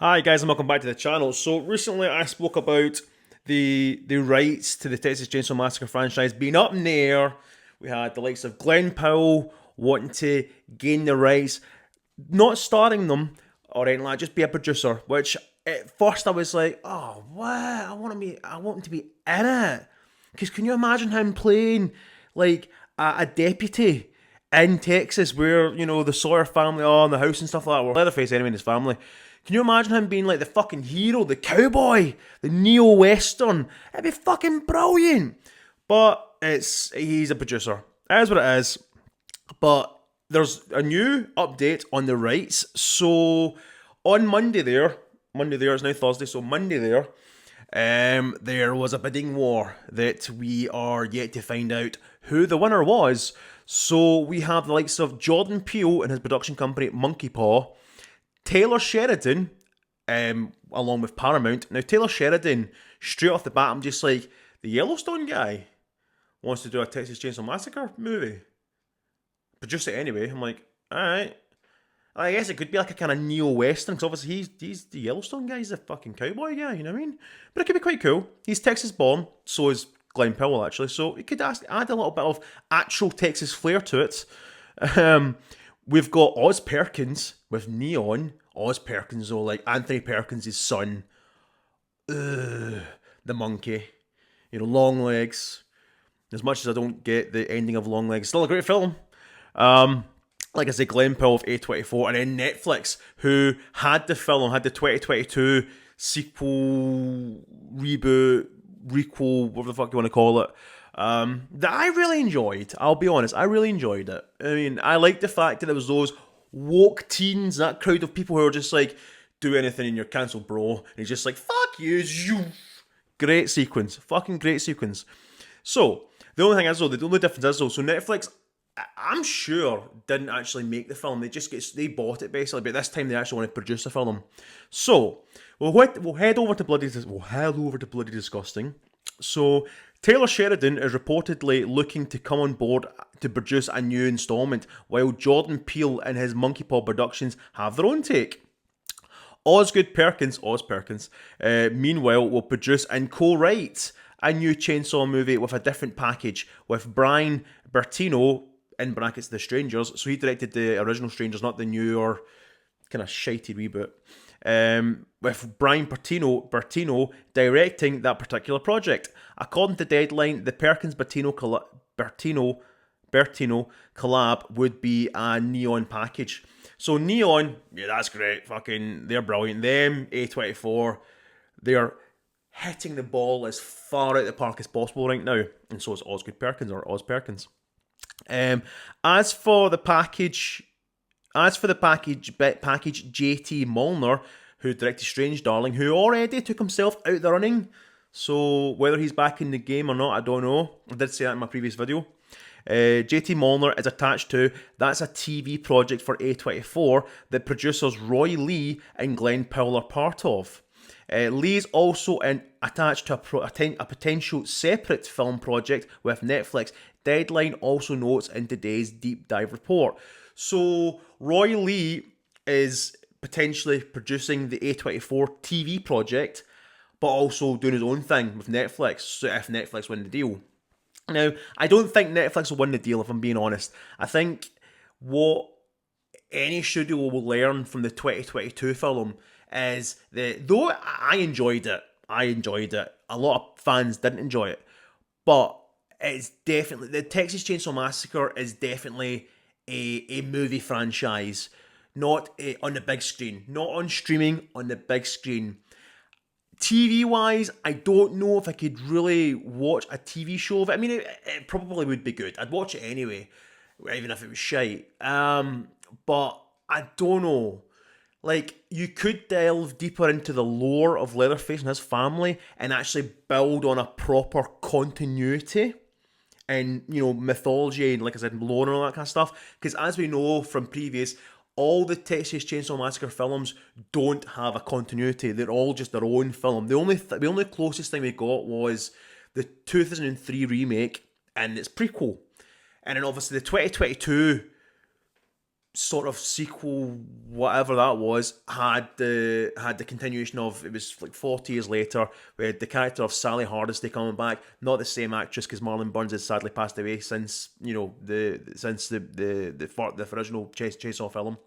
Hi guys and welcome back to the channel. So recently I spoke about the rights to the Texas Chainsaw Massacre franchise being up in the air. We had the likes of Glenn Powell wanting to gain the rights, not starring them or anything like that, just be a producer. Which at first I was like, oh what? I want him to be in it. Because can you imagine him playing like a deputy in Texas where, the Sawyer family are in the house and stuff like that? Well, Leatherface anyway and his family. Can you imagine him being like the fucking hero, the cowboy, the neo-western? It'd be fucking brilliant. But he's a producer. It is what it is. But there's a new update on the rights. So on Monday there is now Thursday, so Monday there was a bidding war that we are yet to find out who the winner was. So we have the likes of Jordan Peele and his production company Monkeypaw, Taylor Sheridan, along with Paramount. Now, Taylor Sheridan, straight off the bat, I'm just like, the Yellowstone guy wants to do a Texas Chainsaw Massacre movie. Produce it anyway. I'm like, alright. I guess it could be like a kind of neo-western, because obviously he's the Yellowstone guy, he's the fucking cowboy guy, you know what I mean? But it could be quite cool. He's Texas born, so is Glenn Powell actually, so it could add a little bit of actual Texas flair to it. We've got Oz Perkins with Neon. Oz Perkins, though, like Anthony Perkins' son. The monkey. Long legs. As much as I don't get the ending of Long Legs, still a great film. Like I say, Glenn Powell of A24, and then Netflix, who had the 2022 sequel, reboot, requel, whatever the fuck you want to call it, that I really enjoyed. I'll be honest, I really enjoyed it. I mean, I liked the fact that there was those woke teens, that crowd of people who are just like, do anything and you're cancelled, bro. And he's just like, fuck you. Great sequence. Fucking great sequence. So, the only thing is though, the only difference is though, so Netflix, I'm sure, didn't actually make the film. They bought it basically, but this time they actually want to produce the film. So, we'll head over to Bloody Disgusting. So, Taylor Sheridan is reportedly looking to come on board to produce a new installment, while Jordan Peele and his Monkeypaw Productions have their own take. Oz Perkins, meanwhile, will produce and co-write a new Chainsaw movie with a different package, with Brian Bertino, in brackets, The Strangers. So he directed the original Strangers, not the newer, kind of shitey reboot. With Brian Bertino directing that particular project. According to Deadline, the Perkins-Bertino collab would be a Neon package. So Neon, yeah, that's great. Fucking, they're brilliant. Them, A24, they're hitting the ball as far out the park as possible right now. And so is Oz Perkins. As for the package, JT Molnar, who directed Strange Darling, who already took himself out the running. So whether he's back in the game or not, I don't know. I did say that in my previous video. JT Molnar is attached to, that's a TV project for A24 that producers Roy Lee and Glenn Powell are part of. Lee is also attached to a potential separate film project with Netflix. Deadline also notes in today's deep dive report. So Roy Lee is potentially producing the A24 TV project, but also doing his own thing with Netflix, so if Netflix win the deal. Now, I don't think Netflix will win the deal, if I'm being honest. I think what any studio will learn from the 2022 film is that, though I enjoyed it, a lot of fans didn't enjoy it, but it's definitely, the Texas Chainsaw Massacre is definitely a movie franchise, not on the big screen, not on streaming, on the big screen. TV wise, I don't know if I could really watch a TV show of it. I mean, it probably would be good. I'd watch it anyway, even if it was shite. But I don't know. Like, you could delve deeper into the lore of Leatherface and his family and actually build on a proper continuity and, mythology and, like I said, lore and all that kind of stuff. Because as we know from previous, all the Texas Chainsaw Massacre films don't have a continuity. They're all just their own film. The only closest thing we got was the 2003 remake and its prequel. And then obviously the 2022 sort of sequel, whatever that was, had the continuation of, it was like 40 years later. We had the character of Sally Hardesty coming back, not the same actress because Marlon Burns has sadly passed away since the original Chainsaw film.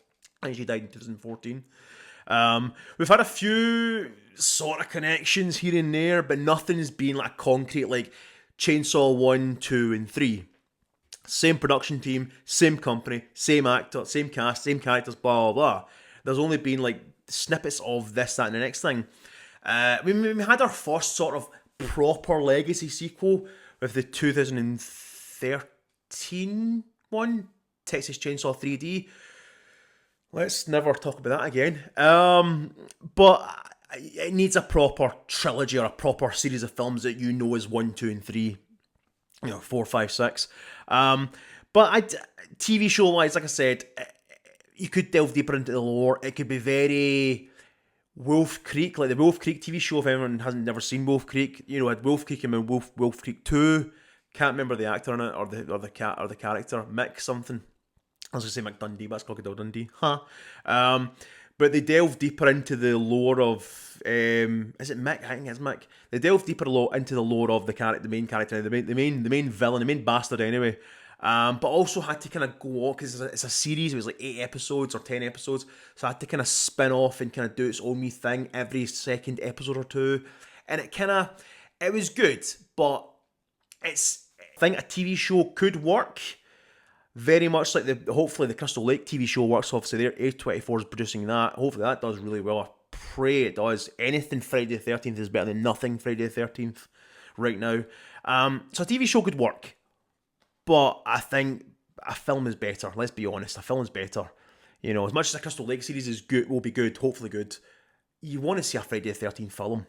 I think she died in 2014. We've had a few sort of connections here and there, but nothing's been like concrete, like Chainsaw 1, 2, and 3. Same production team, same company, same actor, same cast, same characters, blah, blah, blah. There's only been like snippets of this, that, and the next thing. We had our first sort of proper legacy sequel with the 2013 one, Texas Chainsaw 3D. Let's never talk about that again. But it needs a proper trilogy or a proper series of films that you know is 1, 2, and 3. 4, 5, 6. But TV show wise, like I said, you could delve deeper into the lore. It could be very Wolf Creek, like the Wolf Creek TV show. If anyone hasn't never seen Wolf Creek, had Wolf Creek and Wolf Creek 2. Can't remember the actor in it or the character, Mick something. I was going to say McDundee, but it's Crocodile Dundee. But they delve deeper into the lore of... is it Mick? I think it's Mick. They delve deeper into the lore of the main character, the main villain, the main bastard anyway. But also had to kind of go on, because it's a series, it was like 8 episodes or 10 episodes, so I had to kind of spin off and kind of do its own wee thing every second episode or two. And it was good, but I think a TV show could work. Very much like hopefully the Crystal Lake TV show works. Obviously, A24 is producing that. Hopefully that does really well. I pray it does. Anything Friday the 13th is better than nothing Friday the 13th right now. So a TV show could work. But I think a film is better. Let's be honest. A film is better. As much as the Crystal Lake series is good, will be good, hopefully good, you want to see a Friday the 13th film.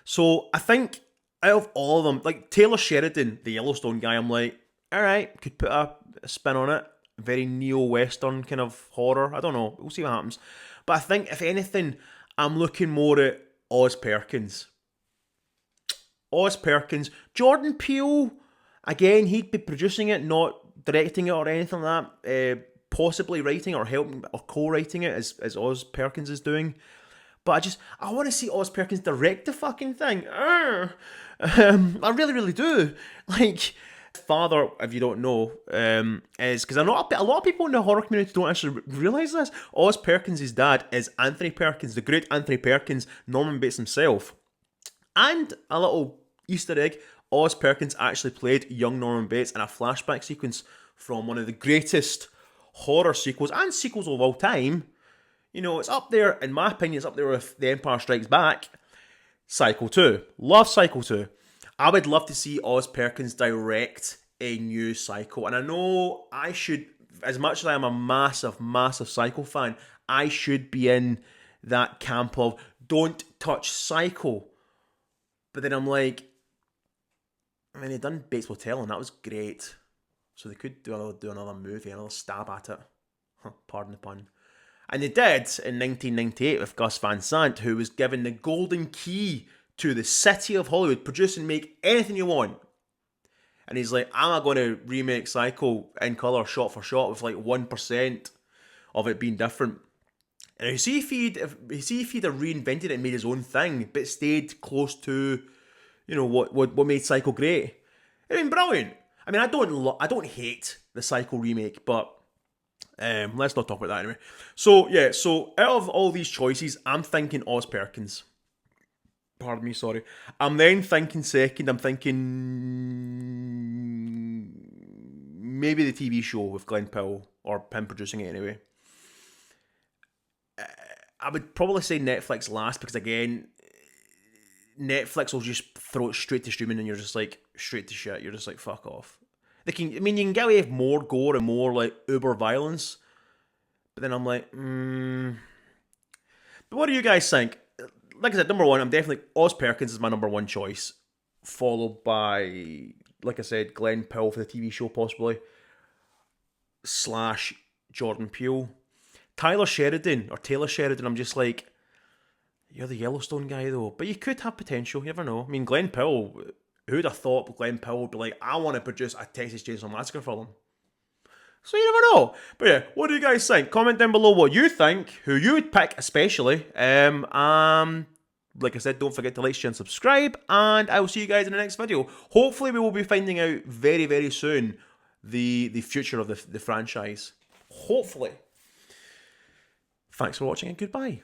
So I think out of all of them, like Taylor Sheridan, the Yellowstone guy, I'm like, alright, could put a spin on it. Very neo-western kind of horror. I don't know. We'll see what happens. But I think, if anything, I'm looking more at Oz Perkins. Jordan Peele, again, he'd be producing it, not directing it or anything like that. Possibly writing or helping or co-writing it as Oz Perkins is doing. But I want to see Oz Perkins direct the fucking thing. I really, really do. Like... father, if you don't know, is, because a lot of people in the horror community don't actually realise this, Oz Perkins' dad is Anthony Perkins, the great Anthony Perkins, Norman Bates himself. And a little Easter egg, Oz Perkins actually played young Norman Bates in a flashback sequence from one of the greatest horror sequels and sequels of all time. It's up there, in my opinion, it's up there with The Empire Strikes Back. Psycho 2. Love Psycho 2. I would love to see Oz Perkins direct a new Psycho. And I know I should, as much as I am a massive, massive Psycho fan, I should be in that camp of don't touch Psycho. But then I'm like, they've done Bates Motel and that was great. So they could do another movie, another stab at it. Pardon the pun. And they did in 1998 with Gus Van Sant, who was given the golden key to the city of Hollywood, produce and make anything you want. And he's like, I'm going to remake Psycho in colour, shot for shot, with like 1% of it being different. And you see if he'd have reinvented it and made his own thing, but stayed close to, what made Psycho great. It'd been brilliant. I mean, I don't hate the Psycho remake, but let's not talk about that anyway. So out of all these choices, I'm thinking Oz Perkins. Pardon me, sorry. I'm then thinking second, maybe the TV show with Glenn Powell, or him producing it anyway. I would probably say Netflix last, because again, Netflix will just throw it straight to streaming and you're just like, straight to shit. You're just like, fuck off. You can get away with more gore and more like uber violence, but then I'm like, But what do you guys think? Like I said, number one, I'm definitely, Oz Perkins is my number one choice, followed by, like I said, Glenn Powell for the TV show possibly, / Jordan Peele. Taylor Sheridan, I'm just like, you're the Yellowstone guy though, but you could have potential, you never know. I mean, Glenn Powell, who'd have thought Glenn Powell would be like, I want to produce a Texas Chainsaw Massacre film. So you never know. But yeah, what do you guys think? Comment down below what you think, who you would pick especially. Like I said, don't forget to like, share, and subscribe. And I will see you guys in the next video. Hopefully we will be finding out very, very soon the future of the franchise. Hopefully. Thanks for watching and goodbye.